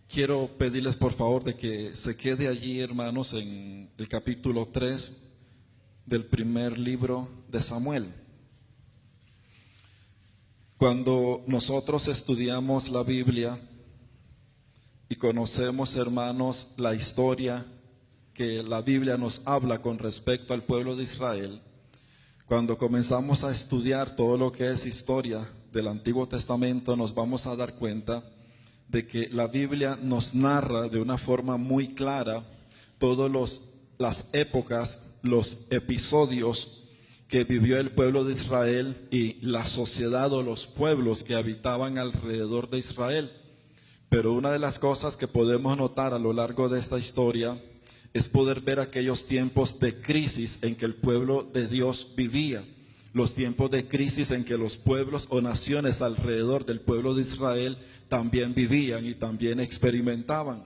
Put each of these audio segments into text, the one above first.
Quiero pedirles por favor de que se quede allí, hermanos, en el capítulo 3 del primer libro de Samuel. Cuando nosotros estudiamos la Biblia y conocemos, hermanos, la historia que la Biblia nos habla con respecto al pueblo de Israel, cuando comenzamos a estudiar todo lo que es historia del Antiguo Testamento, nos vamos a dar cuenta de que la Biblia nos narra de una forma muy clara todas las épocas, los episodios que vivió el pueblo de Israel y la sociedad o los pueblos que habitaban alrededor de Israel. Pero una de las cosas que podemos notar a lo largo de esta historia es poder ver aquellos tiempos de crisis en que el pueblo de Dios vivía, los tiempos de crisis en que los pueblos o naciones alrededor del pueblo de Israel también vivían y también experimentaban.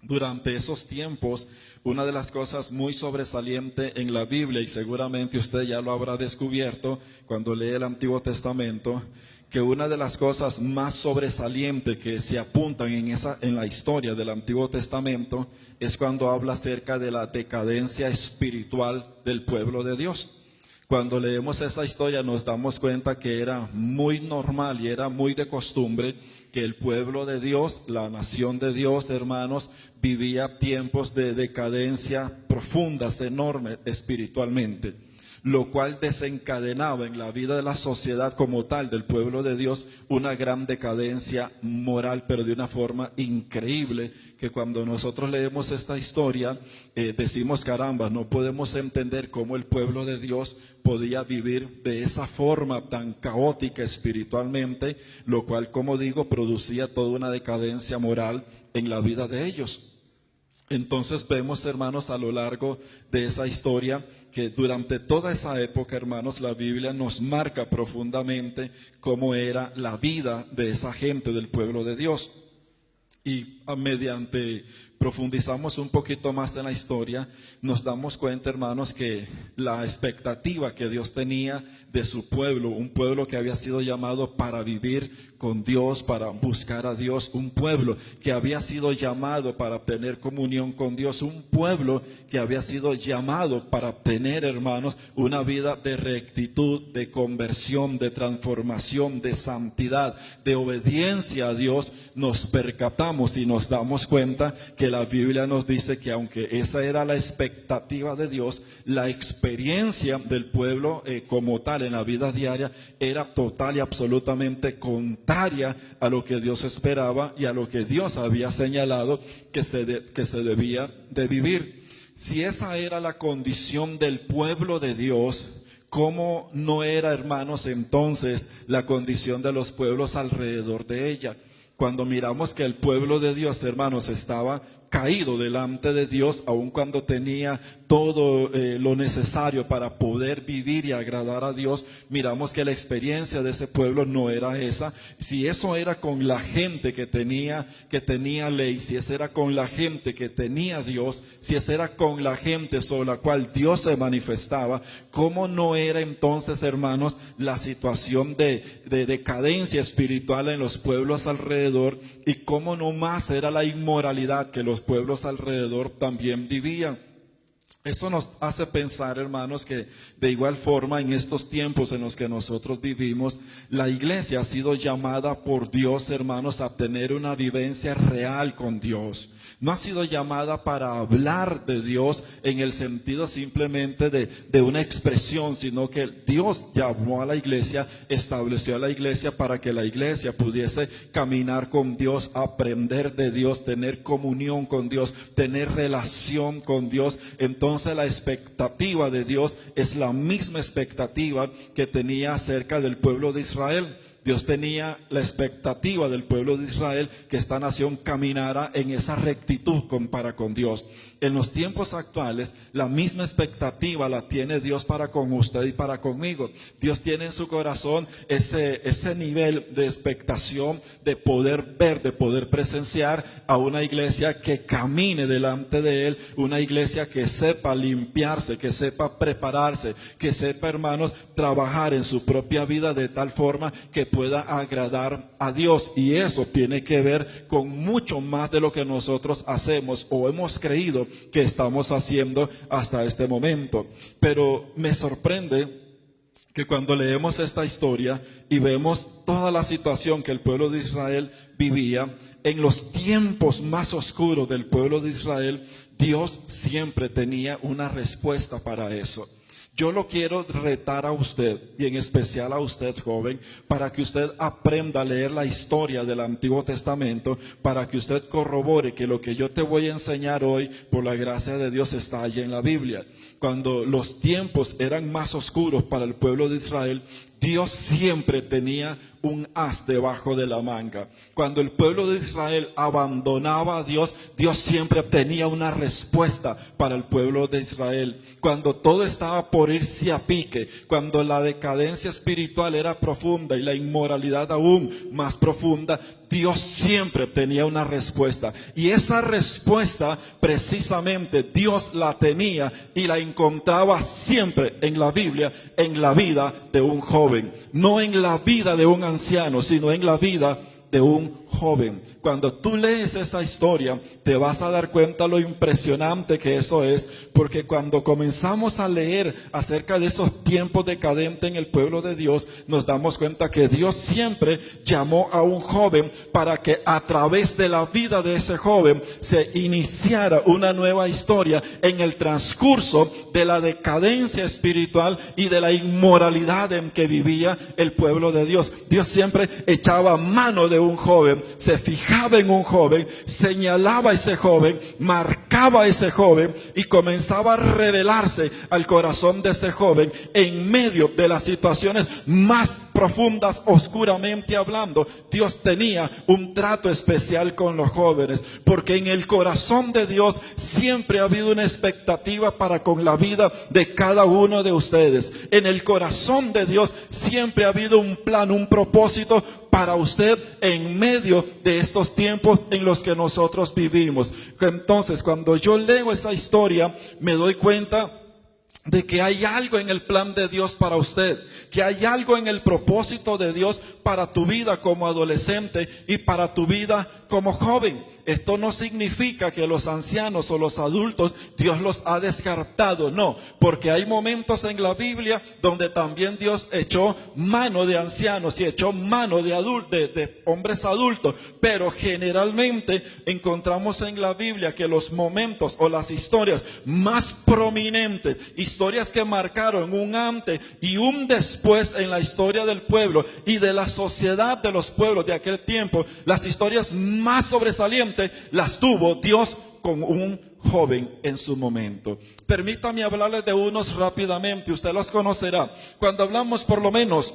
Durante esos tiempos, una de las cosas muy sobresalientes en la Biblia, y seguramente usted ya lo habrá descubierto cuando lee el Antiguo Testamento, que una de las cosas más sobresalientes que se apuntan en la historia del Antiguo Testamento es cuando habla acerca de la decadencia espiritual del pueblo de Dios. Cuando leemos esa historia nos damos cuenta que era muy normal y era muy de costumbre que el pueblo de Dios, la nación de Dios, hermanos, vivía tiempos de decadencia profundas, enormes espiritualmente, lo cual desencadenaba en la vida de la sociedad como tal del pueblo de Dios una gran decadencia moral, pero de una forma increíble, que cuando nosotros leemos esta historia decimos, caramba, no podemos entender cómo el pueblo de Dios podía vivir de esa forma tan caótica espiritualmente, lo cual, como digo, producía toda una decadencia moral en la vida de ellos. Entonces vemos, hermanos, a lo largo de esa historia que durante toda esa época, hermanos, la Biblia nos marca profundamente cómo era la vida de esa gente del pueblo de Dios. Y mediante profundizamos un poquito más en la historia, nos damos cuenta, hermanos, que la expectativa que Dios tenía de su pueblo, un pueblo que había sido llamado para vivir con Dios, para buscar a Dios, un pueblo que había sido llamado para tener comunión con Dios, un pueblo que había sido llamado para tener, hermanos, una vida de rectitud, de conversión, de transformación, de santidad, de obediencia a Dios. Nos percatamos y nos damos cuenta que la Biblia nos dice que aunque esa era la expectativa de Dios, la experiencia del pueblo como tal en la vida diaria era total y absolutamente contraria a lo que Dios esperaba y a lo que Dios había señalado que se debía de vivir. Si esa era la condición del pueblo de Dios, ¿cómo no era, hermanos, entonces la condición de los pueblos alrededor de ella? Cuando miramos que el pueblo de Dios, hermanos, estaba caído delante de Dios, aun cuando tenía todo lo necesario para poder vivir y agradar a Dios, miramos que la experiencia de ese pueblo no era esa. Si eso era con la gente que tenía ley, si eso era con la gente que tenía Dios, si eso era con la gente sobre la cual Dios se manifestaba, ¿cómo no era entonces, hermanos, la situación de decadencia espiritual en los pueblos alrededor? Y cómo no más era la inmoralidad que los pueblos alrededor también vivían. Eso nos hace pensar, hermanos, que de igual forma en estos tiempos en los que nosotros vivimos, la iglesia ha sido llamada por Dios, hermanos, a tener una vivencia real con Dios. No ha sido llamada para hablar de Dios en el sentido simplemente de una expresión, sino que Dios llamó a la iglesia, estableció a la iglesia para que la iglesia pudiese caminar con Dios, aprender de Dios, tener comunión con Dios, tener relación con Dios. Entonces la expectativa de Dios es la misma expectativa que tenía acerca del pueblo de Israel. Dios tenía la expectativa del pueblo de Israel que esta nación caminara en esa rectitud para con Dios. En los tiempos actuales, la misma expectativa la tiene Dios para con usted y para conmigo. Dios tiene en su corazón ese nivel de expectación de poder ver, de poder presenciar a una iglesia que camine delante de Él, una iglesia que sepa limpiarse, que sepa prepararse, que sepa, hermanos, trabajar en su propia vida de tal forma que pueda agradar a Dios. Y eso tiene que ver con mucho más de lo que nosotros hacemos o hemos creído que estamos haciendo hasta este momento. Pero me sorprende que cuando leemos esta historia y vemos toda la situación que el pueblo de Israel vivía, en los tiempos más oscuros del pueblo de Israel, Dios siempre tenía una respuesta para eso. Yo lo quiero retar a usted, y en especial a usted, joven, para que usted aprenda a leer la historia del Antiguo Testamento, para que usted corrobore que lo que yo te voy a enseñar hoy, por la gracia de Dios, está allí en la Biblia. Cuando los tiempos eran más oscuros para el pueblo de Israel, Dios siempre tenía un as debajo de la manga. Cuando el pueblo de Israel abandonaba a Dios, Dios siempre tenía una respuesta para el pueblo de Israel. Cuando todo estaba por irse a pique, cuando la decadencia espiritual era profunda y la inmoralidad aún más profunda, Dios siempre tenía una respuesta. Y esa respuesta precisamente Dios la tenía y la encontraba siempre en la Biblia, en la vida de un joven. No en la vida de un anciano, sino en la vida de un joven. Cuando tú lees esa historia, te vas a dar cuenta lo impresionante que eso es, porque cuando comenzamos a leer acerca de esos tiempos decadentes en el pueblo de Dios, nos damos cuenta que Dios siempre llamó a un joven para que a través de la vida de ese joven se iniciara una nueva historia en el transcurso de la decadencia espiritual y de la inmoralidad en que vivía el pueblo de Dios. Dios siempre echaba mano de un joven, se fijaba en un joven, señalaba a ese joven, marcaba a ese joven y comenzaba a revelarse al corazón de ese joven en medio de las situaciones más profundas, oscuramente hablando. Dios tenía un trato especial con los jóvenes, porque en el corazón de Dios siempre ha habido una expectativa para con la vida de cada uno de ustedes. En el corazón de Dios siempre ha habido un plan, un propósito para usted en medio de estos tiempos en los que nosotros vivimos. Entonces, cuando yo leo esa historia, me doy cuenta de que hay algo en el plan de Dios para usted, que hay algo en el propósito de Dios para tu vida como adolescente y para tu vida como joven. Esto no significa que los ancianos o los adultos Dios los ha descartado, no, porque hay momentos en la Biblia donde también Dios echó mano de ancianos y echó mano de hombres adultos, pero generalmente encontramos en la Biblia que los momentos o las historias más prominentes, historias que marcaron un antes y un después en la historia del pueblo y de la sociedad de los pueblos de aquel tiempo, las historias más sobresalientes las tuvo Dios con un joven en su momento. Permítame hablarles de unos rápidamente, usted los conocerá. Cuando hablamos por lo menos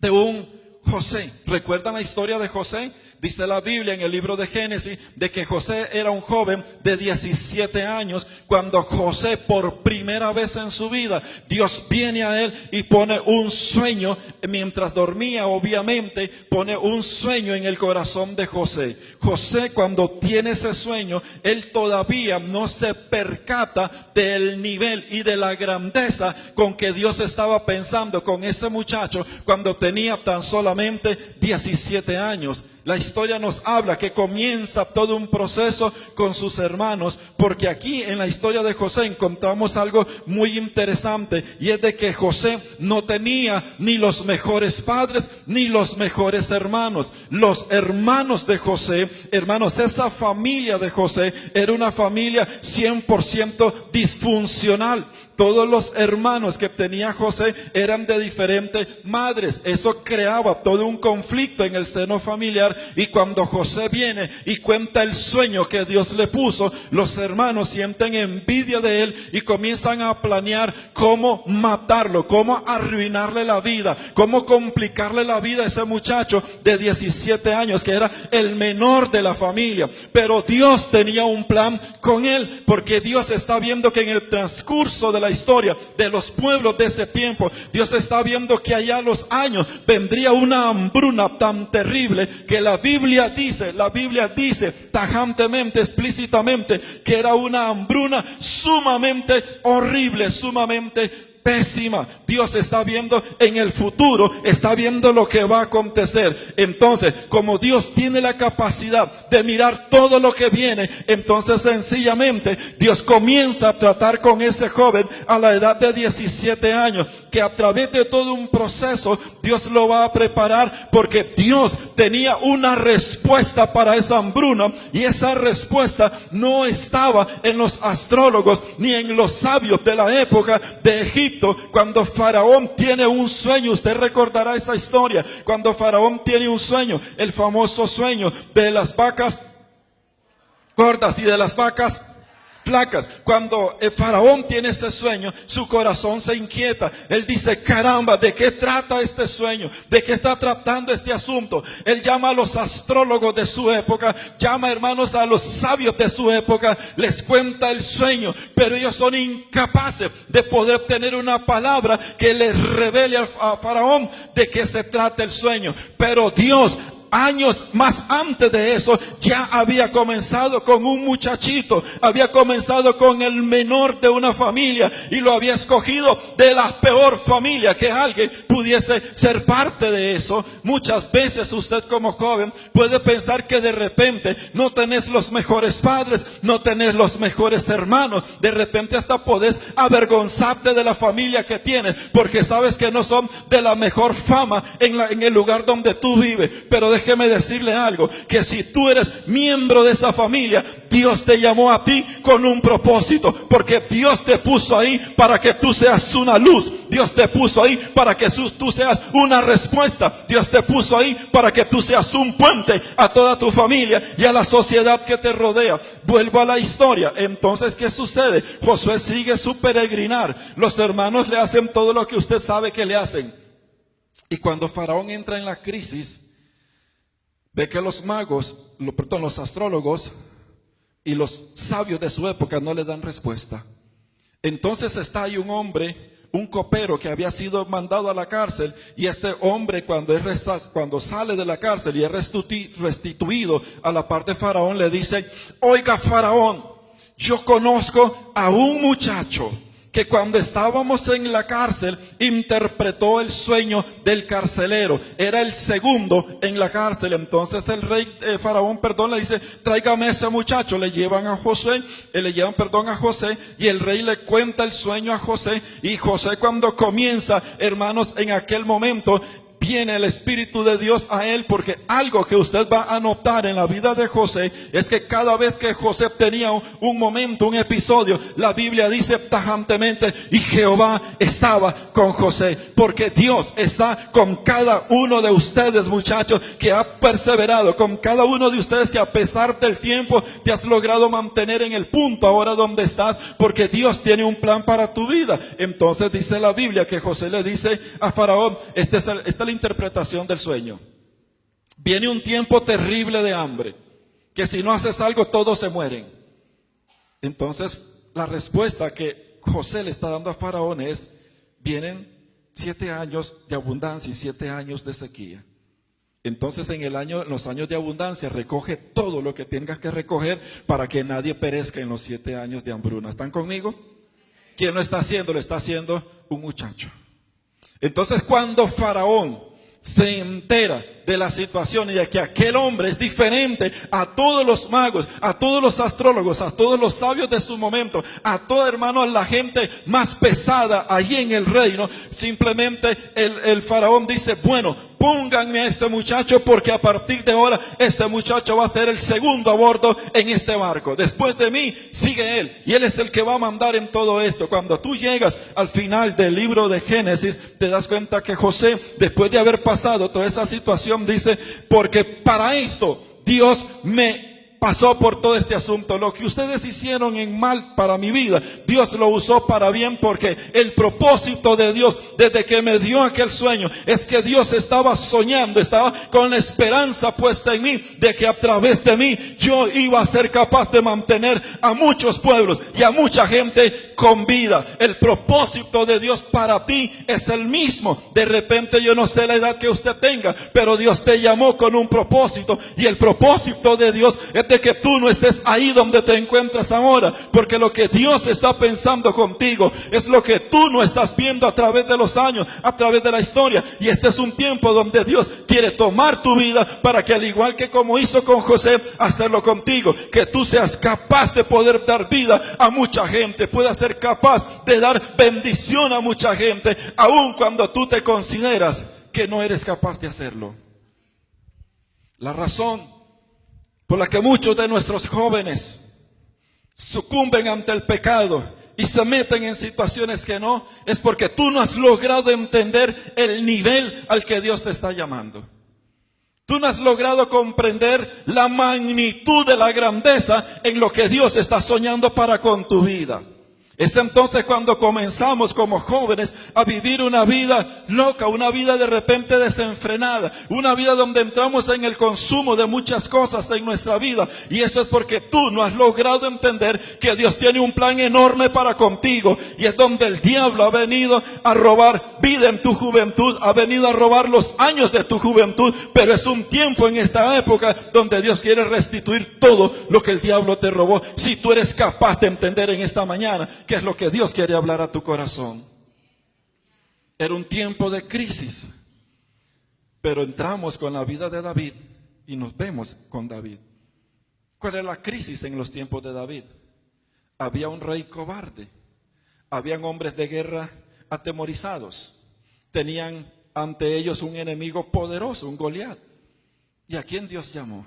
de un José, ¿recuerdan la historia de José? Dice la Biblia en el libro de Génesis de que José era un joven de 17 años cuando José por primera vez en su vida, Dios viene a él y pone un sueño, mientras dormía obviamente, pone un sueño en el corazón de José. José cuando tiene ese sueño, él todavía no se percata del nivel y de la grandeza con que Dios estaba pensando con ese muchacho cuando tenía tan solamente 17 años. La historia nos habla que comienza todo un proceso con sus hermanos, porque aquí en la historia de José encontramos algo muy interesante, y es de que José no tenía ni los mejores padres ni los mejores hermanos. Los hermanos de José, hermanos, esa familia de José era una familia 100% disfuncional. Todos los hermanos que tenía José eran de diferentes madres. Eso creaba todo un conflicto en el seno familiar. Y cuando José viene y cuenta el sueño que Dios le puso, los hermanos sienten envidia de él y comienzan a planear cómo matarlo, cómo arruinarle la vida, cómo complicarle la vida a ese muchacho de 17 años que era el menor de la familia. Pero Dios tenía un plan con él, porque Dios está viendo que en el transcurso de la historia de los pueblos de ese tiempo, Dios está viendo que allá a los años vendría una hambruna tan terrible que la Biblia dice tajantemente, explícitamente, que era una hambruna sumamente horrible, sumamente pésima. Dios está viendo en el futuro, está viendo lo que va a acontecer. Entonces, como Dios tiene la capacidad de mirar todo lo que viene, entonces sencillamente Dios comienza a tratar con ese joven a la edad de 17 años, que a través de todo un proceso Dios lo va a preparar, porque Dios tenía una respuesta para esa hambruna, y esa respuesta no estaba en los astrólogos ni en los sabios de la época de Egipto. Cuando Faraón tiene un sueño, usted recordará esa historia, cuando Faraón tiene un sueño, el famoso sueño de las vacas gordas y de las vacas flacas. Cuando el Faraón tiene ese sueño, su corazón se inquieta. Él dice: caramba, ¿de qué trata este sueño? ¿De qué está tratando este asunto? Él llama a los astrólogos de su época, llama, hermanos, a los sabios de su época, les cuenta el sueño, pero ellos son incapaces de poder tener una palabra que les revele a Faraón de qué se trata el sueño. Pero Dios, años más antes de eso, ya había comenzado con un muchachito, había comenzado con el menor de una familia, y lo había escogido de la peor familia, que alguien pudiese ser parte de eso. Muchas veces usted como joven puede pensar que de repente no tenés los mejores padres, no tenés los mejores hermanos, de repente hasta podés avergonzarte de la familia que tienes, porque sabes que no son de la mejor fama en el lugar donde tú vives. Pero déjeme decirle algo, que si tú eres miembro de esa familia, Dios te llamó a ti con un propósito, porque Dios te puso ahí para que tú seas una luz. Dios te puso ahí para que tú seas una respuesta. Dios te puso ahí para que tú seas un puente a toda tu familia y a la sociedad que te rodea. Vuelvo a la historia. Entonces, ¿qué sucede? Josué sigue su peregrinar. Los hermanos le hacen todo lo que usted sabe que le hacen. Y cuando Faraón entra en la crisis, ve que los los astrólogos y los sabios de su época no le dan respuesta. Entonces está ahí un hombre, un copero que había sido mandado a la cárcel, y este hombre cuando sale de la cárcel y es restituido a la parte de Faraón, le dice: oiga, Faraón, yo conozco a un muchacho que cuando estábamos en la cárcel interpretó el sueño del carcelero. Era el segundo en la cárcel. Entonces el rey Faraón, le dice: tráigame a ese muchacho. Le llevan a José, a José, y el rey le cuenta el sueño a José. Y José, cuando comienza, hermanos, en aquel momento viene el Espíritu de Dios a él, porque algo que usted va a notar en la vida de José es que cada vez que José tenía un momento, un episodio, la Biblia dice tajantemente: y Jehová estaba con José. Porque Dios está con cada uno de ustedes, muchachos, que ha perseverado, con cada uno de ustedes que a pesar del tiempo te has logrado mantener en el punto ahora donde estás, porque Dios tiene un plan para tu vida. Entonces dice la Biblia que José le dice a Faraón: esta es la interpretación del sueño. Viene un tiempo terrible de hambre, que si no haces algo todos se mueren. Entonces la respuesta que José le está dando a Faraón es: vienen 7 años de abundancia y 7 años de sequía. Entonces en los años de abundancia recoge todo lo que tengas que recoger para que nadie perezca en los 7 años de hambruna. ¿Están conmigo? ¿Quién lo está haciendo? Lo está haciendo un muchacho. Entonces cuando Faraón se entera de la situación y de que aquel hombre es diferente a todos los magos, a todos los astrólogos, a todos los sabios de su momento, a toda, hermano, la gente más pesada allí en el reino, simplemente el Faraón dice: bueno, pónganme a este muchacho, porque a partir de ahora este muchacho va a ser el segundo a bordo en este barco. Después de mí sigue él, y él es el que va a mandar en todo esto. Cuando tú llegas al final del libro de Génesis, te das cuenta que José, después de haber pasado toda esa situación, dice: porque para esto Dios me pasó por todo este asunto. Lo que ustedes hicieron en mal para mi vida, Dios lo usó para bien, porque el propósito de Dios desde que me dio aquel sueño es que Dios estaba soñando, estaba con la esperanza puesta en mí de que a través de mí yo iba a ser capaz de mantener a muchos pueblos y a mucha gente con vida. El propósito de Dios para ti es el mismo. De repente yo no sé la edad que usted tenga, pero Dios te llamó con un propósito, y el propósito de Dios es de que tú no estés ahí donde te encuentras ahora, porque lo que Dios está pensando contigo es lo que tú no estás viendo a través de los años, a través de la historia. Y este es un tiempo donde Dios quiere tomar tu vida para que, al igual que como hizo con José, hacerlo contigo, que tú seas capaz de poder dar vida a mucha gente, puedas ser capaz de dar bendición a mucha gente, aun cuando tú te consideras que no eres capaz de hacerlo. La razón por la que muchos de nuestros jóvenes sucumben ante el pecado y se meten en situaciones que no, es porque tú no has logrado entender el nivel al que Dios te está llamando. Tú no has logrado comprender la magnitud de la grandeza en lo que Dios está soñando para con tu vida. Es entonces cuando comenzamos como jóvenes a vivir una vida loca, una vida de repente desenfrenada, una vida donde entramos en el consumo de muchas cosas en nuestra vida. Y eso es porque tú no has logrado entender que Dios tiene un plan enorme para contigo. Y es donde el diablo ha venido a robar vida en tu juventud, ha venido a robar los años de tu juventud. Pero es un tiempo en esta época donde Dios quiere restituir todo lo que el diablo te robó. Si tú eres capaz de entender en esta mañana qué es lo que Dios quiere hablar a tu corazón. Era un tiempo de crisis, pero entramos con la vida de David y nos vemos con David. ¿Cuál es la crisis en los tiempos de David? Había un rey cobarde, habían hombres de guerra atemorizados, tenían ante ellos un enemigo poderoso, un Goliat. ¿Y a quién Dios llamó?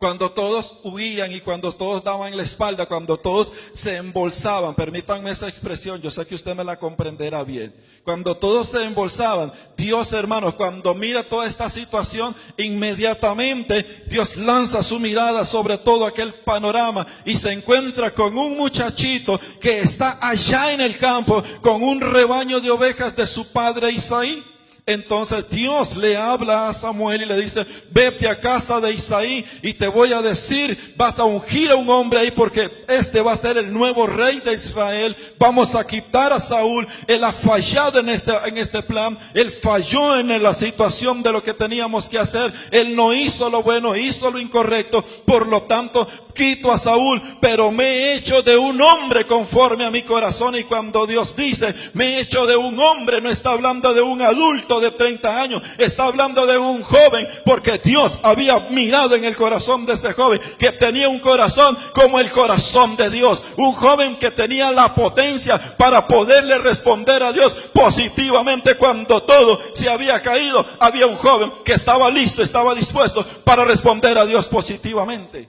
Cuando todos huían y cuando todos daban la espalda, cuando todos se embolsaban, permítanme esa expresión, yo sé que usted me la comprenderá bien. Cuando todos se embolsaban, Dios, hermanos, cuando mira toda esta situación, inmediatamente Dios lanza su mirada sobre todo aquel panorama y se encuentra con un muchachito que está allá en el campo con un rebaño de ovejas de su padre Isaí. Entonces Dios le habla a Samuel y le dice: vete a casa de Isaí y te voy a decir, vas a ungir a un hombre ahí porque este va a ser el nuevo rey de Israel. Vamos a quitar a Saúl. Él ha fallado en este plan. Él falló en la situación de lo que teníamos que hacer. Él no hizo lo bueno, hizo lo incorrecto. Por lo tanto, quito a Saúl, pero me he hecho de un hombre conforme a mi corazón. Y cuando Dios dice me he hecho de un hombre, no está hablando de un adulto de 30 años, está hablando de un joven, porque Dios había mirado en el corazón de ese joven que tenía un corazón como el corazón de Dios, un joven que tenía la potencia para poderle responder a Dios positivamente. Cuando todo se había caído, había un joven que estaba listo, estaba dispuesto para responder a Dios positivamente.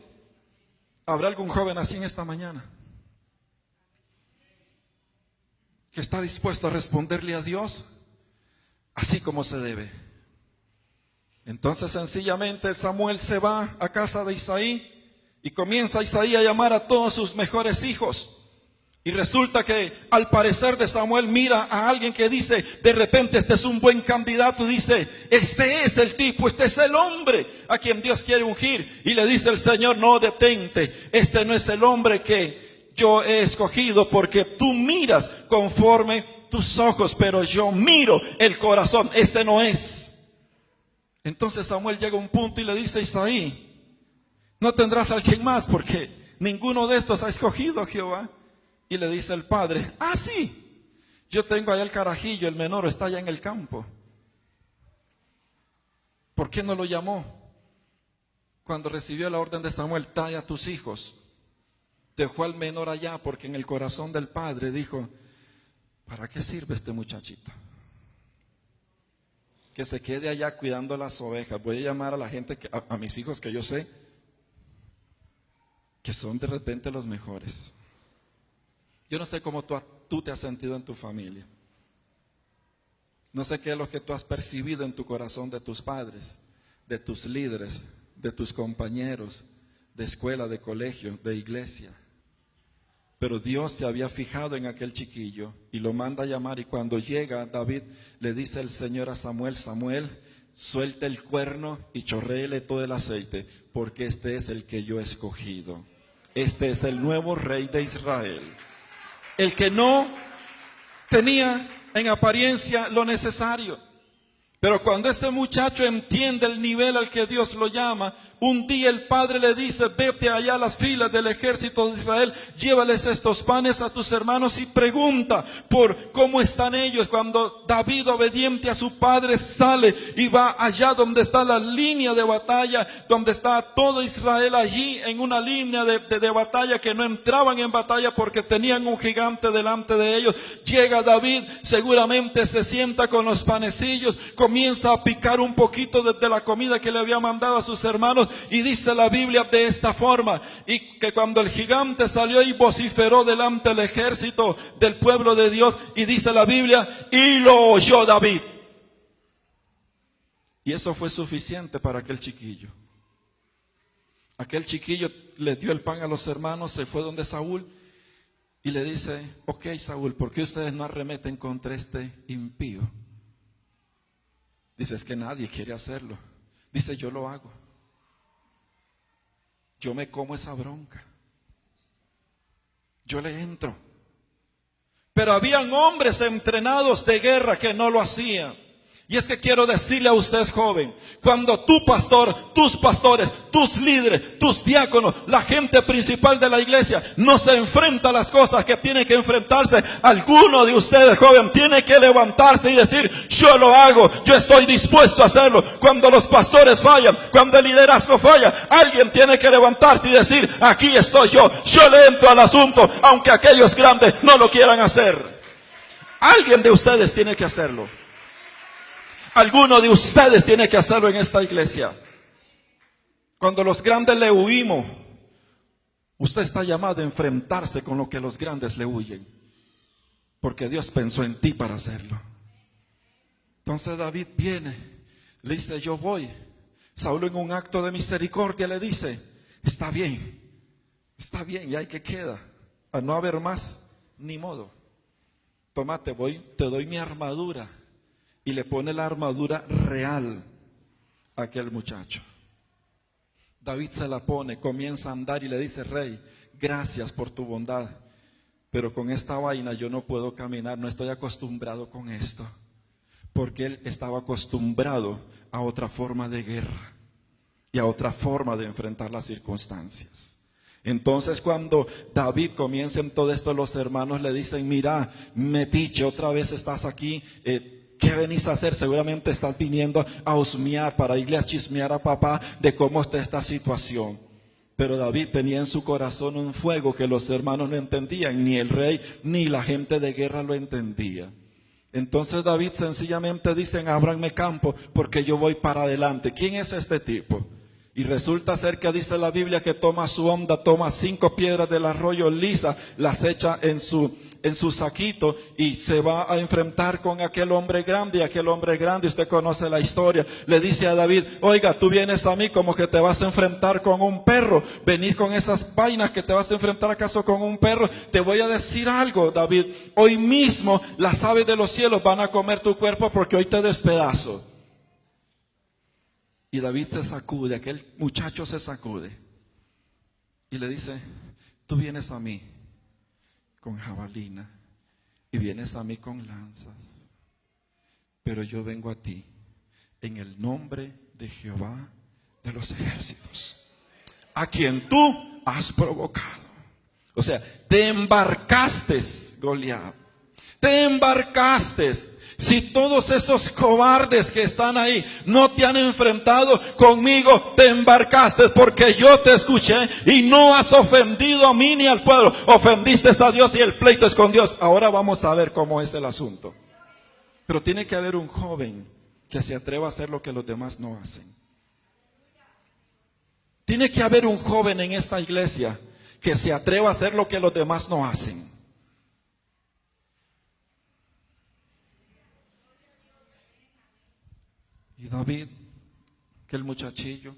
¿Habrá algún joven así en esta mañana? Que está dispuesto a responderle a Dios así como se debe. Entonces sencillamente Samuel se va a casa de Isaí y comienza Isaí a llamar a todos sus mejores hijos. Y resulta que al parecer de Samuel mira a alguien que dice, de repente este es un buen candidato, y dice, este es el tipo, este es el hombre a quien Dios quiere ungir. Y le dice el Señor: no, detente, este no es el hombre que yo he escogido, porque tú miras conforme tus ojos, pero yo miro el corazón, este no es. Entonces Samuel llega a un punto y le dice a Isaí: no tendrás a alguien más, porque ninguno de estos ha escogido a Jehová. Y le dice el padre: ah, sí, yo tengo allá el carajillo, el menor está allá en el campo. ¿Por qué no lo llamó? Cuando recibió la orden de Samuel: trae a tus hijos. Dejó al menor allá porque en el corazón del padre dijo: ¿para qué sirve este muchachito? Que se quede allá cuidando las ovejas. Voy a llamar a la gente, a mis hijos que yo sé que son de repente los mejores. Yo no sé cómo tú te has sentido en tu familia. No sé qué es lo que tú has percibido en tu corazón de tus padres, de tus líderes, de tus compañeros de escuela, de colegio, de iglesia. Pero Dios se había fijado en aquel chiquillo y lo manda a llamar. Y cuando llega David, le dice el Señor a Samuel: Samuel, suelta el cuerno y chorréele todo el aceite, porque este es el que yo he escogido. Este es el nuevo rey de Israel. El que no tenía en apariencia lo necesario, Pero cuando ese muchacho entiende el nivel al que Dios lo llama, un día el padre le dice, vete allá a las filas del ejército de Israel, llévales estos panes a tus hermanos y pregunta por cómo están ellos. Cuando David, obediente a su padre, sale y va allá donde está la línea de batalla, donde está todo Israel allí en una línea de batalla, que no entraban en batalla porque tenían un gigante delante de ellos. Llega David, seguramente se sienta con los panecillos, comienza a picar un poquito de la comida que le había mandado a sus hermanos. Y dice la Biblia de esta forma, y que cuando el gigante salió y vociferó delante del ejército del pueblo de Dios, y dice la Biblia, y lo oyó David. Y eso fue suficiente para aquel chiquillo. Aquel chiquillo le dio el pan a los hermanos, se fue donde Saúl y le dice, ok Saúl, ¿por qué ustedes no arremeten contra este impío? Dice, es que nadie quiere hacerlo. Dice, yo lo hago. Yo me como esa bronca. Yo le entro. Pero habían hombres entrenados de guerra que no lo hacían. Y es que quiero decirle a usted, joven, cuando tu pastor, tus pastores, tus líderes, tus diáconos, la gente principal de la iglesia no se enfrenta a las cosas que tiene que enfrentarse, alguno de ustedes, joven, tiene que levantarse y decir, yo lo hago, yo estoy dispuesto a hacerlo. Cuando los pastores fallan, cuando el liderazgo falla, alguien tiene que levantarse y decir, aquí estoy yo le entro al asunto, aunque aquellos grandes no lo quieran hacer. Alguien de ustedes tiene que hacerlo. Alguno de ustedes tiene que hacerlo en esta iglesia. Cuando los grandes le huimos, usted está llamado a enfrentarse con lo que los grandes le huyen, porque Dios pensó en ti para hacerlo. Entonces David viene, le dice, yo voy. Saúl, en un acto de misericordia, le dice, está bien, y ahí que queda. A no haber más, ni modo. Toma, te doy mi armadura. Y le pone la armadura real a aquel muchacho. David se la pone, comienza a andar y le dice, rey, gracias por tu bondad, pero con esta vaina yo no puedo caminar, no estoy acostumbrado con esto. Porque él estaba acostumbrado a otra forma de guerra y a otra forma de enfrentar las circunstancias. Entonces cuando David comienza en todo esto, los hermanos le dicen, mira, metiche, otra vez estás aquí, ¿qué venís a hacer? Seguramente estás viniendo a husmear, para irle a chismear a papá de cómo está esta situación. Pero David tenía en su corazón un fuego que los hermanos no entendían, ni el rey ni la gente de guerra lo entendía. Entonces David sencillamente dice, ábranme campo porque yo voy para adelante. ¿Quién es este tipo? Y resulta ser que dice la Biblia que toma su onda, toma 5 piedras del arroyo lisa, las echa en su saquito y se va a enfrentar con aquel hombre grande. Y aquel hombre grande, usted conoce la historia, le dice a David, oiga, tú vienes a mí como que te vas a enfrentar con un perro. Venís con esas vainas que te vas a enfrentar acaso con un perro. Te voy a decir algo, David, hoy mismo las aves de los cielos van a comer tu cuerpo porque hoy te despedazo. Y David se sacude, aquel muchacho se sacude y le dice, tú vienes a mí con jabalina y vienes a mí con lanzas, pero yo vengo a ti en el nombre de Jehová de los ejércitos, a quien tú has provocado. O sea, te embarcaste, Goliat, te embarcaste. Si todos esos cobardes que están ahí no te han enfrentado conmigo, te embarcaste porque yo te escuché y no has ofendido a mí ni al pueblo. Ofendiste a Dios y el pleito es con Dios. Ahora vamos a ver cómo es el asunto. Pero tiene que haber un joven que se atreva a hacer lo que los demás no hacen. Tiene que haber un joven en esta iglesia que se atreva a hacer lo que los demás no hacen. Y David, que el muchachillo,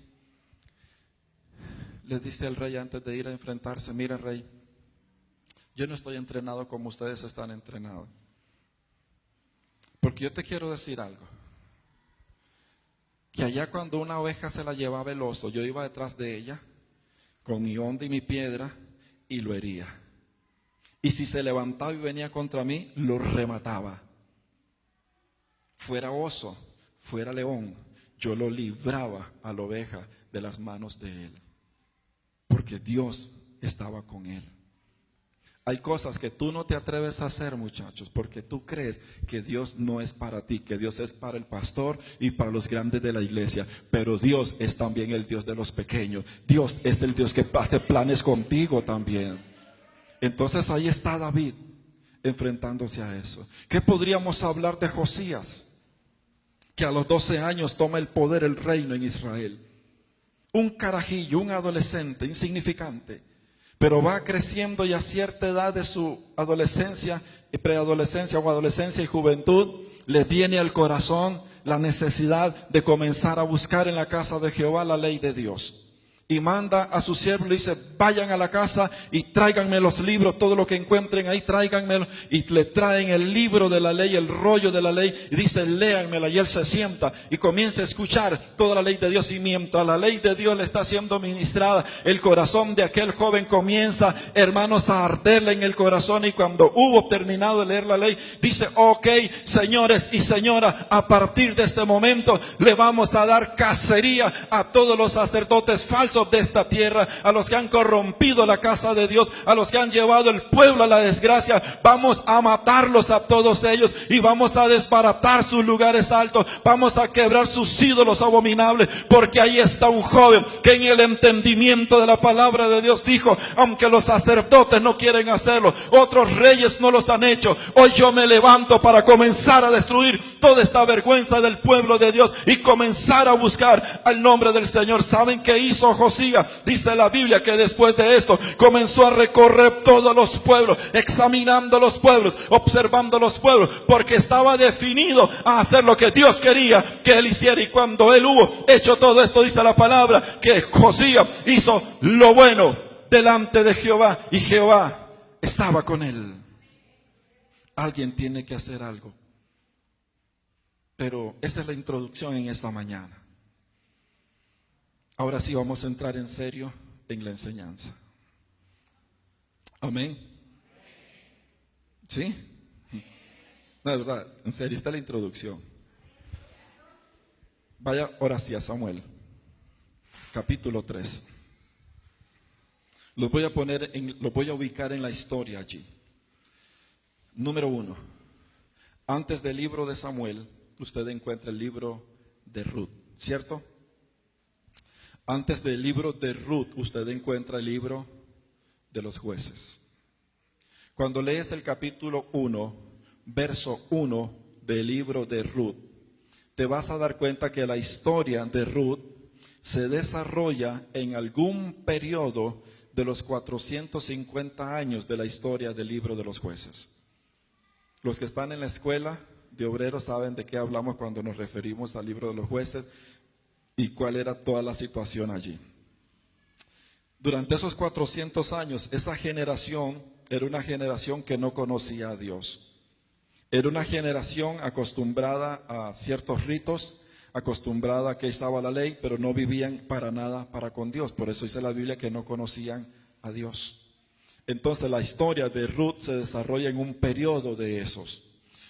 le dice al rey antes de ir a enfrentarse, mira rey, yo no estoy entrenado como ustedes están entrenados. Porque yo te quiero decir algo, que allá cuando una oveja se la llevaba el oso, yo iba detrás de ella con mi onda y mi piedra y lo hería. Y si se levantaba y venía contra mí, lo remataba. Fuera oso, fuera león, yo lo libraba a la oveja de las manos de él. Porque Dios estaba con él. Hay cosas que tú no te atreves a hacer, muchachos, porque tú crees que Dios no es para ti, que Dios es para el pastor y para los grandes de la iglesia. Pero Dios es también el Dios de los pequeños. Dios es el Dios que hace planes contigo también. Entonces ahí está David enfrentándose a eso. ¿Qué podríamos hablar de Josías? Que a los 12 años toma el poder, el reino en Israel. Un carajillo, un adolescente insignificante, pero va creciendo y a cierta edad de su adolescencia, preadolescencia o adolescencia y juventud, le viene al corazón la necesidad de comenzar a buscar en la casa de Jehová la ley de Dios. Y manda a su siervo, le dice, vayan a la casa y tráiganme los libros, todo lo que encuentren ahí, tráiganmelo. Y le traen el libro de la ley, el rollo de la ley, y dice, léanmela. Y él se sienta y comienza a escuchar toda la ley de Dios. Y mientras la ley de Dios le está siendo ministrada, el corazón de aquel joven comienza, hermanos, a arderle en el corazón. Y cuando hubo terminado de leer la ley, dice, ok, señores y señoras, a partir de este momento le vamos a dar cacería a todos los sacerdotes falsos de esta tierra, a los que han corrompido la casa de Dios, a los que han llevado el pueblo a la desgracia. Vamos a matarlos a todos ellos y vamos a desbaratar sus lugares altos, vamos a quebrar sus ídolos abominables, porque ahí está un joven que en el entendimiento de la palabra de Dios dijo, aunque los sacerdotes no quieren hacerlo, otros reyes no los han hecho, hoy yo me levanto para comenzar a destruir toda esta vergüenza del pueblo de Dios y comenzar a buscar al nombre del Señor. ¿Saben qué hizo Josías? Dice la Biblia que después de esto comenzó a recorrer todos los pueblos, examinando los pueblos, observando los pueblos, porque estaba definido a hacer lo que Dios quería que él hiciera. Y cuando él hubo hecho todo esto, dice la palabra que Josías hizo lo bueno delante de Jehová y Jehová estaba con él. Alguien tiene que hacer algo. Pero esa es la introducción en esta mañana. Ahora sí vamos a entrar en serio en la enseñanza. Amén. ¿Sí? No, es verdad, en serio, está la introducción. Vaya ahora sí a Samuel, capítulo 3. Los voy a ubicar en la historia allí. Número 1. Antes del libro de Samuel, usted encuentra el libro de Ruth, ¿cierto? Antes del libro de Ruth, usted encuentra el libro de los jueces. Cuando lees el capítulo 1, verso 1 del libro de Ruth, te vas a dar cuenta que la historia de Ruth se desarrolla en algún periodo de los 450 años de la historia del libro de los jueces. Los que están en la escuela de obreros saben de qué hablamos cuando nos referimos al libro de los jueces y cuál era toda la situación allí. Durante esos 400 años, esa generación era una generación que no conocía a Dios. Era una generación acostumbrada a ciertos ritos, acostumbrada a que estaba la ley, pero no vivían para nada para con Dios. Por eso dice la Biblia que no conocían a Dios. Entonces la historia de Ruth se desarrolla en un periodo de esos.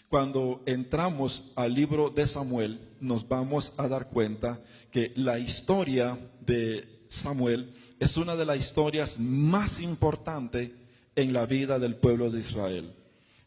Cuando entramos al libro de Samuel, nos vamos a dar cuenta que la historia de Samuel es una de las historias más importantes en la vida del pueblo de Israel.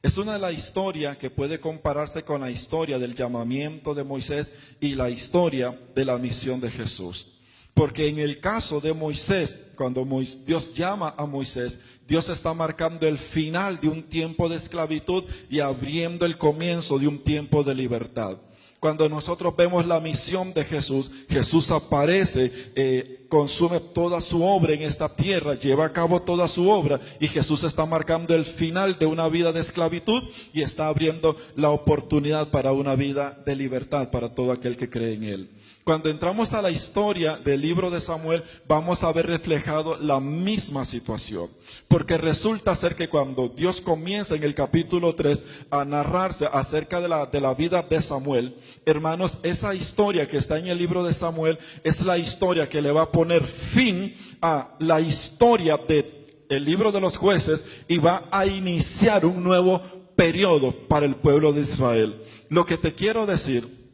Es una de las historias que puede compararse con la historia del llamamiento de Moisés y la historia de la misión de Jesús. Porque en el caso de Moisés, cuando Dios llama a Moisés, Dios está marcando el final de un tiempo de esclavitud y abriendo el comienzo de un tiempo de libertad. Cuando nosotros vemos la misión de Jesús, Jesús aparece, consume toda su obra en esta tierra, lleva a cabo toda su obra y Jesús está marcando el final de una vida de esclavitud y está abriendo la oportunidad para una vida de libertad para todo aquel que cree en Él. Cuando entramos a la historia del libro de Samuel, vamos a ver reflejado la misma situación. Porque resulta ser que cuando Dios comienza en el capítulo 3 a narrarse acerca de la vida de Samuel, hermanos, esa historia que está en el libro de Samuel es la historia que le va a poner fin a la historia del libro de los jueces y va a iniciar un nuevo periodo para el pueblo de Israel. Lo que te quiero decir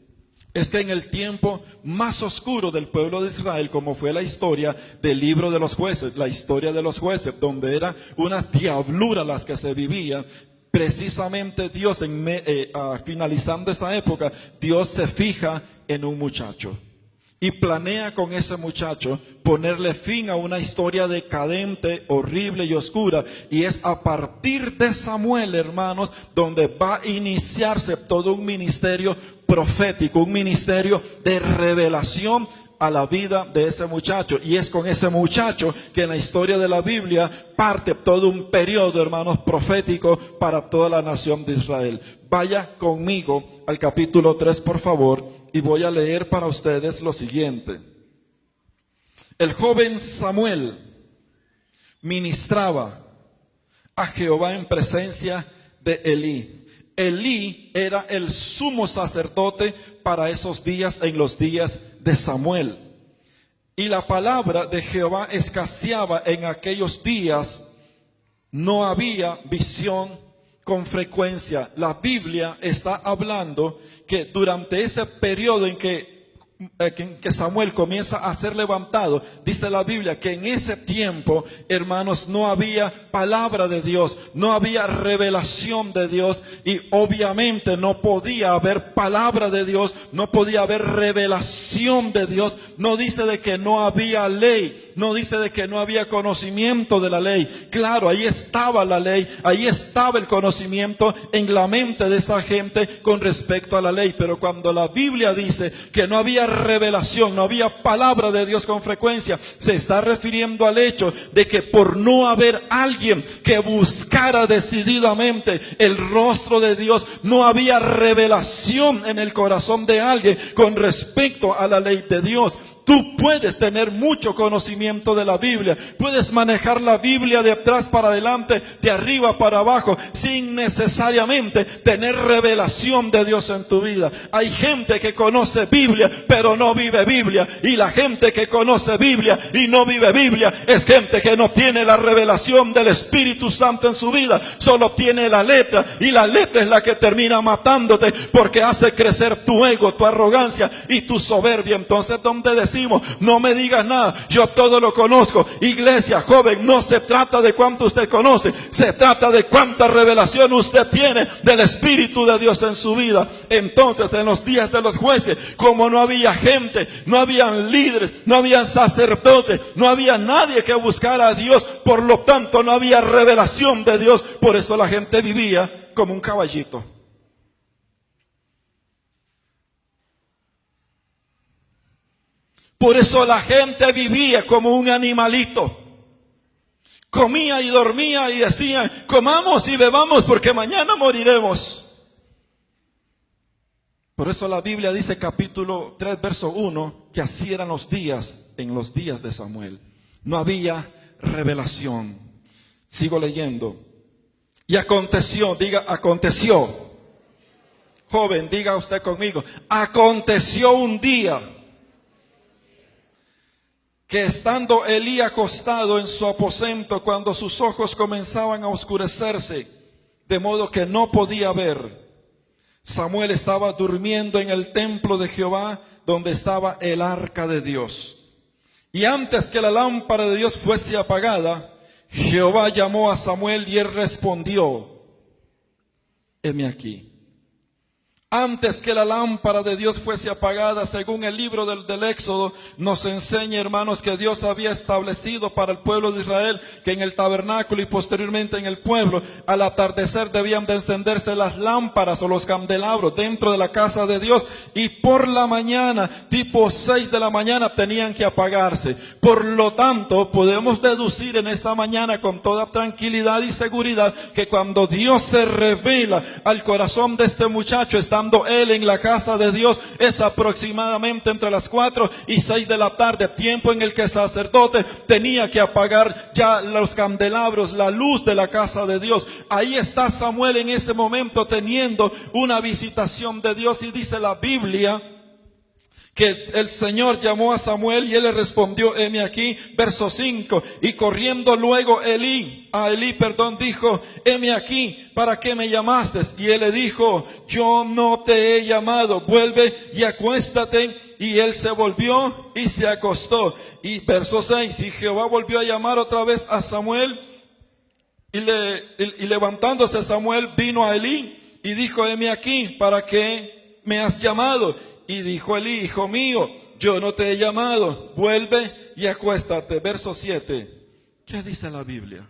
es que en el tiempo más oscuro del pueblo de Israel, como fue la historia del libro de los jueces, la historia de los jueces, donde era una diablura las que se vivían, precisamente Dios, finalizando esa época, Dios se fija en un muchacho y planea con ese muchacho ponerle fin a una historia decadente, horrible y oscura. Y es a partir de Samuel, hermanos, donde va a iniciarse todo un ministerio profético, un ministerio de revelación a la vida de ese muchacho. Y es con ese muchacho que en la historia de la Biblia parte todo un periodo, hermanos, profético para toda la nación de Israel. Vaya conmigo al capítulo 3, por favor. Y voy a leer para ustedes lo siguiente. El joven Samuel ministraba a Jehová en presencia de Elí. Elí era el sumo sacerdote para esos días, en los días de Samuel. Y la palabra de Jehová escaseaba en aquellos días. No había visión con frecuencia. La Biblia está hablando que durante ese periodo en que Samuel comienza a ser levantado, dice la Biblia que en ese tiempo, hermanos, no había palabra de Dios, no había revelación de Dios, y obviamente no podía haber palabra de Dios, no podía haber revelación de Dios. No dice de que no había ley, no dice de que no había conocimiento de la ley. Claro, ahí estaba la ley, ahí estaba el conocimiento en la mente de esa gente con respecto a la ley. Pero cuando la Biblia dice que no había revelación, no había palabra de Dios con frecuencia, se está refiriendo al hecho de que por no haber alguien que buscara decididamente el rostro de Dios, no había revelación en el corazón de alguien con respecto a la ley de Dios. Tú puedes tener mucho conocimiento de la Biblia, puedes manejar la Biblia de atrás para adelante, de arriba para abajo, sin necesariamente tener revelación de Dios en tu vida. Hay gente que conoce Biblia, pero no vive Biblia. Y la gente que conoce Biblia y no vive Biblia es gente que no tiene la revelación del Espíritu Santo en su vida. Solo tiene la letra, y la letra es la que termina matándote, porque hace crecer tu ego, tu arrogancia y tu soberbia. Entonces, ¿dónde decimos? No me digas nada, yo todo lo conozco. Iglesia, joven, no se trata de cuánto usted conoce, se trata de cuánta revelación usted tiene del Espíritu de Dios en su vida. Entonces, en los días de los jueces, como no había gente, no habían líderes, no habían sacerdotes, no había nadie que buscara a Dios, por lo tanto no había revelación de Dios. Por eso la gente vivía como un caballito. Por eso la gente vivía como un animalito. Comía y dormía y decían, comamos y bebamos porque mañana moriremos. Por eso la Biblia dice, capítulo 3, verso 1, que así eran los días en los días de Samuel. No había revelación. Sigo leyendo. Y aconteció, diga, aconteció. Joven, diga usted conmigo, aconteció un día que estando Elí acostado en su aposento, cuando sus ojos comenzaban a oscurecerse, de modo que no podía ver, Samuel estaba durmiendo en el templo de Jehová, donde estaba el arca de Dios. Y antes que la lámpara de Dios fuese apagada, Jehová llamó a Samuel y él respondió, heme aquí. Antes que la lámpara de Dios fuese apagada, según el libro del Éxodo, nos enseña, hermanos, que Dios había establecido para el pueblo de Israel que en el tabernáculo y posteriormente en el pueblo, al atardecer debían de encenderse las lámparas o los candelabros dentro de la casa de Dios, y por la mañana, tipo 6 de la mañana, tenían que apagarse. Por lo tanto, podemos deducir en esta mañana con toda tranquilidad y seguridad que cuando Dios se revela al corazón de este muchacho, estando él en la casa de Dios, es aproximadamente entre las 4 y 6 de la tarde, tiempo en el que el sacerdote tenía que apagar ya los candelabros, la luz de la casa de Dios. Ahí está Samuel en ese momento teniendo una visitación de Dios, y dice la Biblia Que el Señor llamó a Samuel y él le respondió, heme aquí, verso 5, y corriendo luego a Elí, dijo, heme aquí, ¿para qué me llamaste? Y él le dijo, yo no te he llamado, vuelve y acuéstate. Y él se volvió y se acostó. Y verso 6, y Jehová volvió a llamar otra vez a Samuel, y levantándose Samuel vino a Elí y dijo, heme aquí, ¿para qué me has llamado? Y dijo Elí, hijo mío, yo no te he llamado, vuelve y acuéstate. Verso 7, ¿qué dice la Biblia?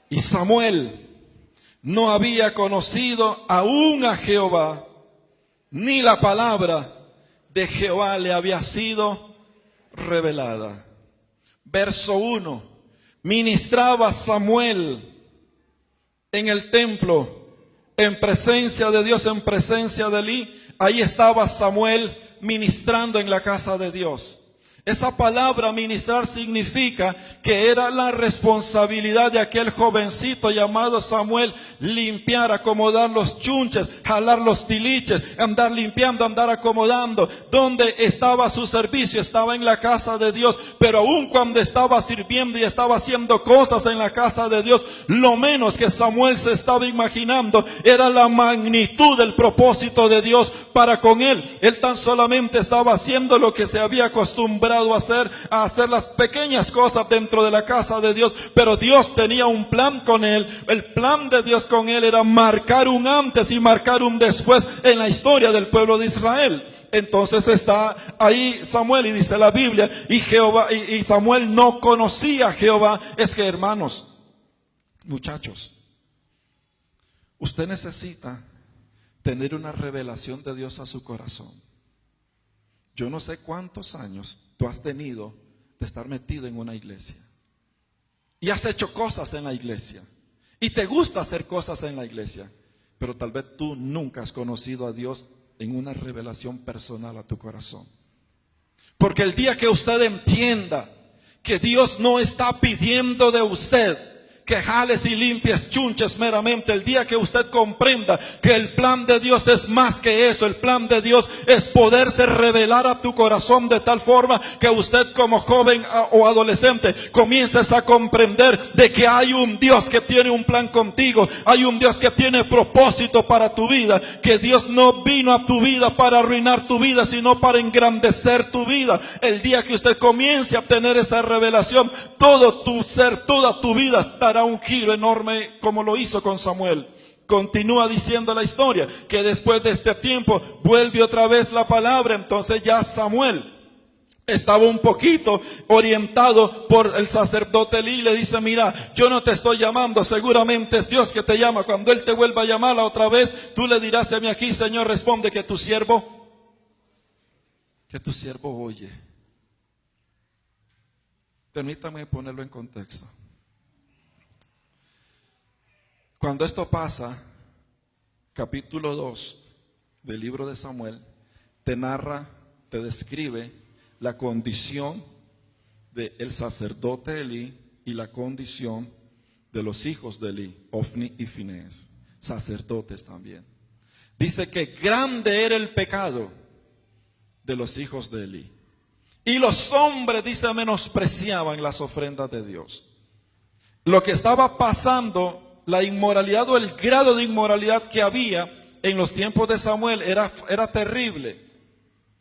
Y Samuel no había conocido aún a Jehová, ni la palabra de Jehová le había sido revelada. Verso 1, ministraba Samuel en el templo, en presencia de Dios, en presencia de Elí. Ahí estaba Samuel ministrando en la casa de Dios. Esa palabra ministrar significa que era la responsabilidad de aquel jovencito llamado Samuel limpiar, acomodar los chunches, jalar los tiliches, andar limpiando, andar acomodando. ¿Dónde estaba su servicio? Estaba en la casa de Dios. Pero aun cuando estaba sirviendo y estaba haciendo cosas en la casa de Dios, lo menos que Samuel se estaba imaginando era la magnitud del propósito de Dios para con él. Él tan solamente estaba haciendo lo que se había acostumbrado a hacer las pequeñas cosas dentro de la casa de Dios, pero Dios tenía un plan con él. El plan de Dios con él era marcar un antes y marcar un después en la historia del pueblo de Israel. Entonces está ahí Samuel y dice la Biblia, y Samuel no conocía a Jehová. Es que, hermanos, muchachos, usted necesita tener una revelación de Dios a su corazón. Yo no sé cuántos años tú has tenido de estar metido en una iglesia y has hecho cosas en la iglesia y te gusta hacer cosas en la iglesia, pero tal vez tú nunca has conocido a Dios en una revelación personal a tu corazón. Porque el día que usted entienda que Dios no está pidiendo de usted que jales y limpies chunches meramente, el día que usted comprenda que el plan de Dios es más que eso, el plan de Dios es poderse revelar a tu corazón de tal forma que usted como joven o adolescente comiences a comprender de que hay un Dios que tiene un plan contigo, hay un Dios que tiene propósito para tu vida, que Dios no vino a tu vida para arruinar tu vida, sino para engrandecer tu vida. El día que usted comience a tener esa revelación, todo tu ser, toda tu vida estará un giro enorme, como lo hizo con Samuel. Continúa diciendo la historia que después de este tiempo vuelve otra vez la palabra. Entonces ya Samuel estaba un poquito orientado por el sacerdote Elí. Le dice, mira, yo no te estoy llamando, seguramente es Dios que te llama. Cuando Él te vuelva a llamar la otra vez, tú le dirás, heme aquí, Señor, responde que tu siervo oye. Permítame ponerlo en contexto. Cuando esto pasa, capítulo 2 del libro de Samuel, te narra, te describe la condición del sacerdote Elí y la condición de los hijos de Elí, Ofni y Finés, sacerdotes también. Dice que grande era el pecado de los hijos de Elí. Y los hombres, dice, menospreciaban las ofrendas de Dios. Lo que estaba pasando, la inmoralidad o el grado de inmoralidad que había en los tiempos de Samuel era terrible.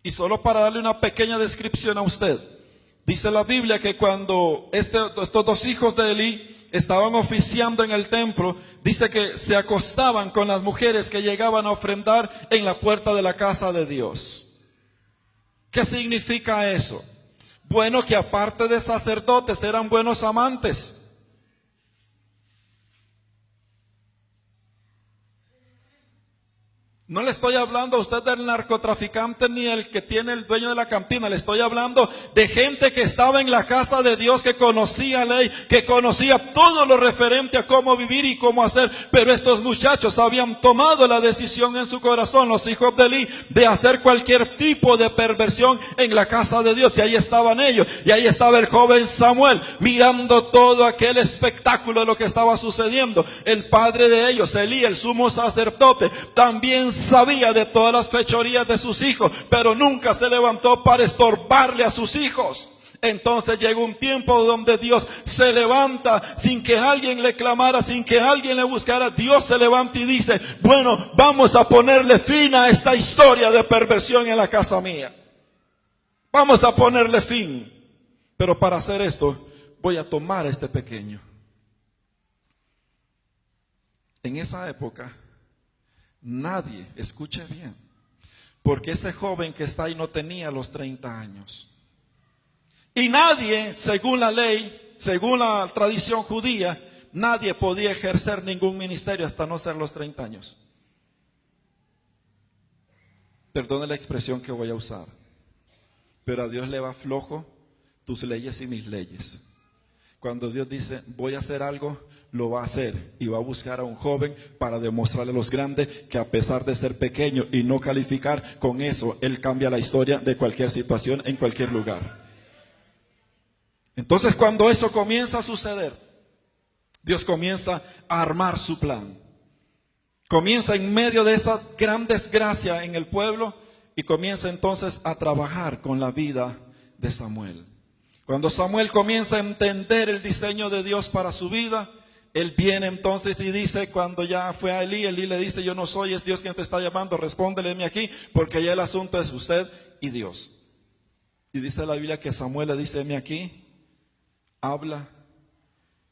Y solo para darle una pequeña descripción a usted, dice la Biblia que cuando estos dos hijos de Elí estaban oficiando en el templo, dice que se acostaban con las mujeres que llegaban a ofrendar en la puerta de la casa de Dios. ¿Qué significa eso? Bueno, que aparte de sacerdotes eran buenos amantes. No le estoy hablando a usted del narcotraficante ni el que tiene el dueño de la cantina. Le estoy hablando de gente que estaba en la casa de Dios, que conocía ley, que conocía todo lo referente a cómo vivir y cómo hacer. Pero estos muchachos habían tomado la decisión en su corazón, los hijos de Elí, de hacer cualquier tipo de perversión en la casa de Dios. Y ahí estaban ellos. Y ahí estaba el joven Samuel mirando todo aquel espectáculo de lo que estaba sucediendo. El padre de ellos, Elí, el sumo sacerdote, también sabía de todas las fechorías de sus hijos, pero nunca se levantó para estorbarle a sus hijos. Entonces llegó un tiempo donde Dios se levanta sin que alguien le clamara, sin que alguien le buscara. Dios se levanta y dice: bueno, vamos a ponerle fin a esta historia de perversión en la casa mía. Vamos a ponerle fin. Pero para hacer esto, voy a tomar a este pequeño. En esa época, nadie, escuche bien, porque ese joven que está ahí no tenía los 30 años. Y nadie, según la ley, según la tradición judía, nadie podía ejercer ningún ministerio hasta no ser los 30 años. Perdone la expresión que voy a usar, pero a Dios le va flojo tus leyes y mis leyes. Cuando Dios dice voy a hacer algo, lo va a hacer, y va a buscar a un joven para demostrarle a los grandes que a pesar de ser pequeño y no calificar, con eso Él cambia la historia de cualquier situación en cualquier lugar. Entonces, cuando eso comienza a suceder, Dios comienza a armar su plan. Comienza en medio de esa gran desgracia en el pueblo y comienza entonces a trabajar con la vida de Samuel. Cuando Samuel comienza a entender el diseño de Dios para su vida, él viene entonces y dice, cuando ya fue a Elí le dice: yo no soy, es Dios quien te está llamando, respóndele aquí, porque ya el asunto es usted y Dios. Y dice la Biblia que Samuel le dice: heme aquí, habla,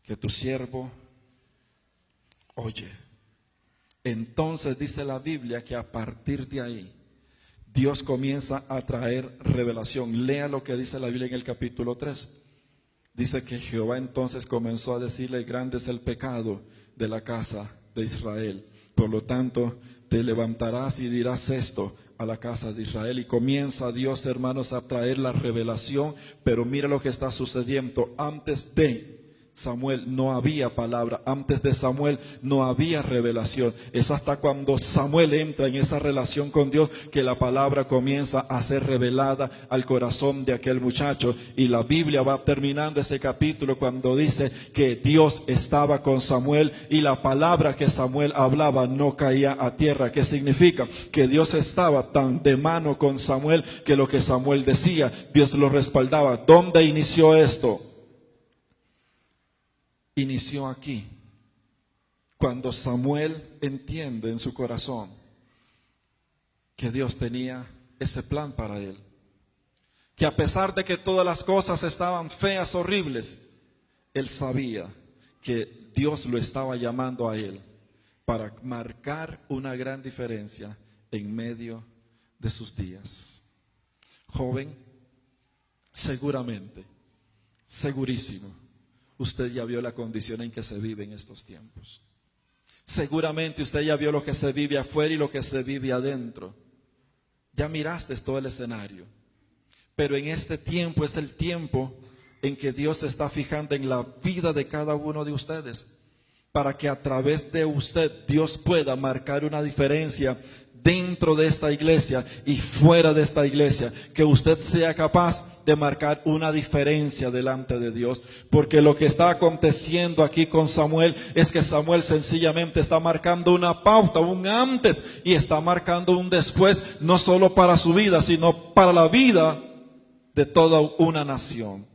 que tu siervo oye. Entonces dice la Biblia que a partir de ahí Dios comienza a traer revelación. Lea lo que dice la Biblia en el capítulo 3. Dice que Jehová entonces comenzó a decirle: grande es el pecado de la casa de Israel. Por lo tanto, te levantarás y dirás esto a la casa de Israel. Y comienza Dios, hermanos, a traer la revelación. Pero mira lo que está sucediendo. Antes de Samuel no había palabra, antes de Samuel no había revelación. Es hasta cuando Samuel entra en esa relación con Dios que la palabra comienza a ser revelada al corazón de aquel muchacho. Y la Biblia va terminando ese capítulo cuando dice que Dios estaba con Samuel y la palabra que Samuel hablaba no caía a tierra. ¿Qué significa? Que Dios estaba tan de mano con Samuel que lo que Samuel decía, Dios lo respaldaba. ¿Dónde inició esto? Inició aquí, cuando Samuel entiende en su corazón que Dios tenía ese plan para él. Que a pesar de que todas las cosas estaban feas, horribles, él sabía que Dios lo estaba llamando a él para marcar una gran diferencia en medio de sus días. Joven, seguramente, segurísimo, usted ya vio la condición en que se vive en estos tiempos. Seguramente usted ya vio lo que se vive afuera y lo que se vive adentro. Ya miraste todo el escenario. Pero en este tiempo es el tiempo en que Dios se está fijando en la vida de cada uno de ustedes, para que a través de usted Dios pueda marcar una diferencia dentro de esta iglesia y fuera de esta iglesia, que usted sea capaz de marcar una diferencia delante de Dios. Porque lo que está aconteciendo aquí con Samuel es que Samuel sencillamente está marcando una pauta, un antes, y está marcando un después, no solo para su vida, sino para la vida de toda una nación.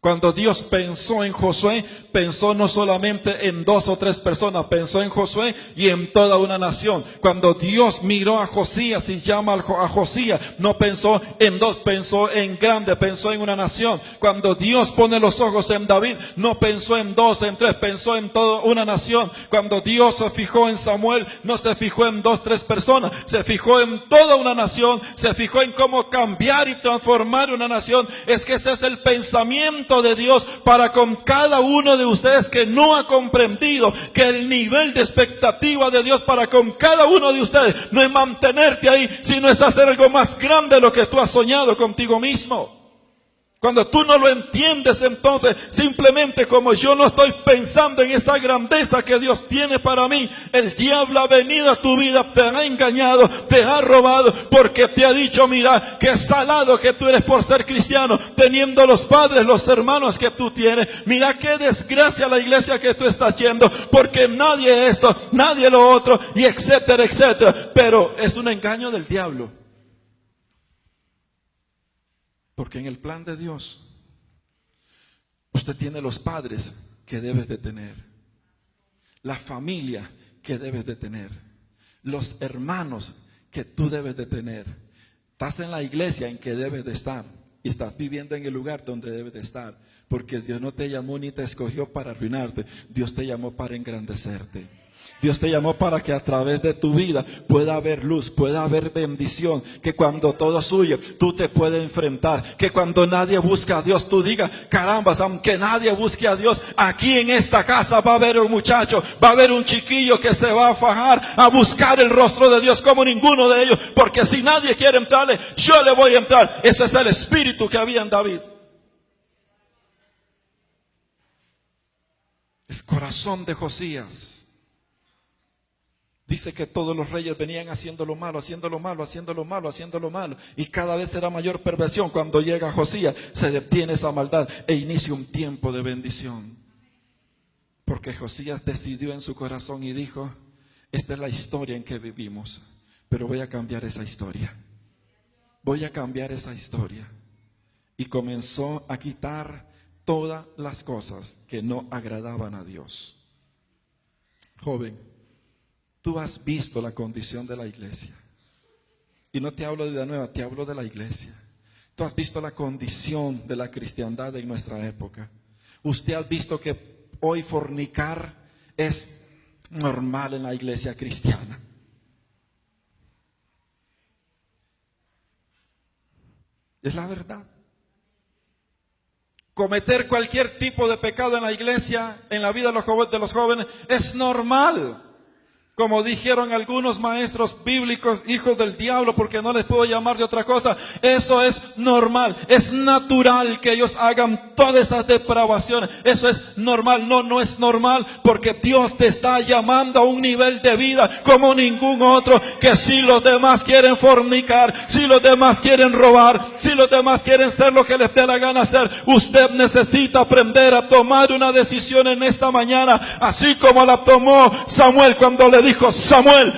Cuando Dios pensó en Josué, pensó no solamente en 2 o 3 personas, pensó en Josué y en toda una nación. Cuando Dios miró a Josías y llama a Josías, no pensó en 2, pensó en grande, pensó en una nación. Cuando Dios pone los ojos en David, no pensó en 2, en 3, pensó en toda una nación. Cuando Dios se fijó en Samuel, no se fijó en 2, 3 personas, se fijó en toda una nación, se fijó en cómo cambiar y transformar una nación. Es que ese es el pensamiento de Dios para con cada uno de ustedes que no ha comprendido que el nivel de expectativa de Dios para con cada uno de ustedes no es mantenerte ahí, sino es hacer algo más grande de lo que tú has soñado contigo mismo. Cuando tú no lo entiendes, entonces simplemente como yo no estoy pensando en esa grandeza que Dios tiene para mí, el diablo ha venido a tu vida, te ha engañado, te ha robado, porque te ha dicho, mira, qué salado que tú eres por ser cristiano, teniendo los padres, los hermanos que tú tienes. Mira qué desgracia la iglesia que tú estás yendo, porque nadie esto, nadie lo otro, y etcétera, etcétera. Pero es un engaño del diablo. Porque en el plan de Dios, usted tiene los padres que debes de tener, la familia que debes de tener, los hermanos que tú debes de tener. Estás en la iglesia en que debes de estar y estás viviendo en el lugar donde debes de estar. Porque Dios no te llamó ni te escogió para arruinarte, Dios te llamó para engrandecerte. Dios te llamó para que a través de tu vida pueda haber luz, pueda haber bendición. Que cuando todo huye, tú te puedes enfrentar. Que cuando nadie busca a Dios, tú digas, caramba, aunque nadie busque a Dios, aquí en esta casa va a haber un muchacho, va a haber un chiquillo que se va a fajar a buscar el rostro de Dios como ninguno de ellos. Porque si nadie quiere entrarle, yo le voy a entrar. Ese es el espíritu que había en David. El corazón de Josías. Dice que todos los reyes venían haciendo lo malo, haciendo lo malo, haciendo lo malo, haciendo lo malo. Y cada vez era mayor perversión. Cuando llega Josías, se detiene esa maldad e inicia un tiempo de bendición. Porque Josías decidió en su corazón y dijo, esta es la historia en que vivimos, pero voy a cambiar esa historia. Voy a cambiar esa historia. Y comenzó a quitar todas las cosas que no agradaban a Dios. Joven, tú has visto la condición de la iglesia. Y no te hablo de la nueva, te hablo de la iglesia. Tú has visto la condición de la cristiandad en nuestra época. Usted ha visto que hoy fornicar es normal en la iglesia cristiana. Es la verdad. Cometer cualquier tipo de pecado en la iglesia, en la vida de los jóvenes, es normal. Como dijeron algunos maestros bíblicos, hijos del diablo, porque no les puedo llamar de otra cosa. Eso es normal, es natural que ellos hagan todas esas depravaciones. Eso es normal. No es normal, porque Dios te está llamando a un nivel de vida como ningún otro. Que si los demás quieren fornicar, si los demás quieren robar, si los demás quieren ser lo que les dé la gana hacer, usted necesita aprender a tomar una decisión en esta mañana, así como la tomó Samuel cuando le dijo, Samuel,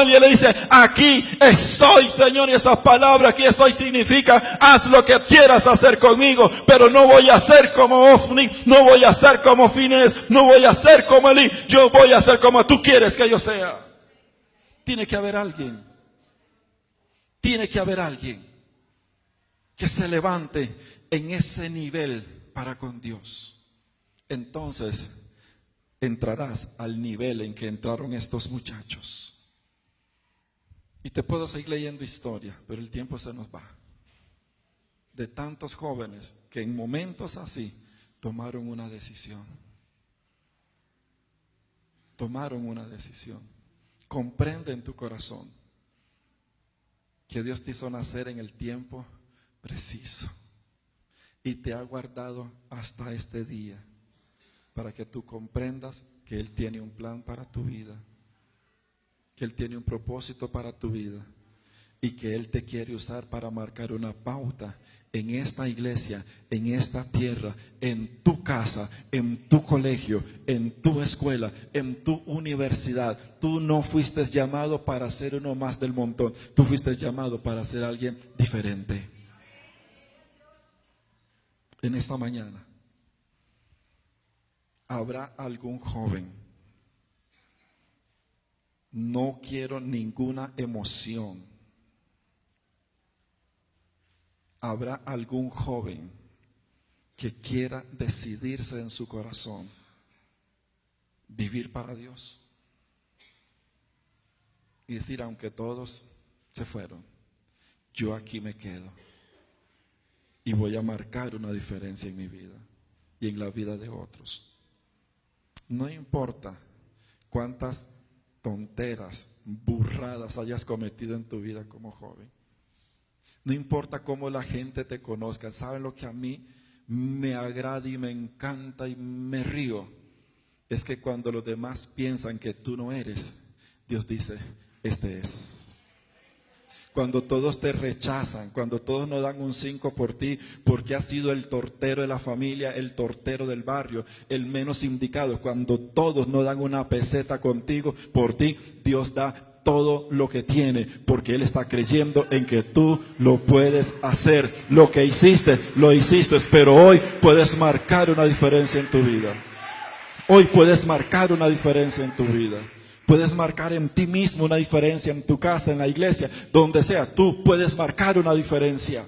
y él le dice, aquí estoy, Señor. Y esa palabra, aquí estoy, significa, haz lo que quieras hacer conmigo, pero no voy a ser como Ofni, no voy a ser como Finés, no voy a ser como Elí, yo voy a ser como tú quieres que yo sea. Tiene que haber alguien que se levante en ese nivel para con Dios. Entonces entrarás al nivel en que entraron estos muchachos. Y te puedo seguir leyendo historia, pero el tiempo se nos va. De tantos jóvenes que en momentos así tomaron una decisión. Comprende en tu corazón que Dios te hizo nacer en el tiempo preciso y te ha guardado hasta este día, para que tú comprendas que Él tiene un plan para tu vida, que Él tiene un propósito para tu vida y que Él te quiere usar para marcar una pauta en esta iglesia, en esta tierra, en tu casa, en tu colegio, en tu escuela, en tu universidad. Tú no fuiste llamado para ser uno más del montón, tú fuiste llamado para ser alguien diferente. En esta mañana habrá algún joven, no quiero ninguna emoción, habrá algún joven que quiera decidirse en su corazón vivir para Dios y decir, aunque todos se fueron, yo aquí me quedo y voy a marcar una diferencia en mi vida y en la vida de otros. No importa cuántas tonteras, burradas hayas cometido en tu vida como joven. No importa cómo la gente te conozca. ¿Saben lo que a mí me agrada y me encanta y me río? Es que cuando los demás piensan que tú no eres, Dios dice, este es. Cuando todos te rechazan, cuando todos no dan un 5 por ti, porque has sido el tortero de la familia, el tortero del barrio, el menos indicado. Cuando todos no dan una peseta contigo, por ti, Dios da todo lo que tiene, porque Él está creyendo en que tú lo puedes hacer. Lo que hiciste, lo hiciste, pero hoy puedes marcar una diferencia en tu vida. Hoy puedes marcar una diferencia en tu vida. Puedes marcar en ti mismo una diferencia, en tu casa, en la iglesia, donde sea. Tú puedes marcar una diferencia.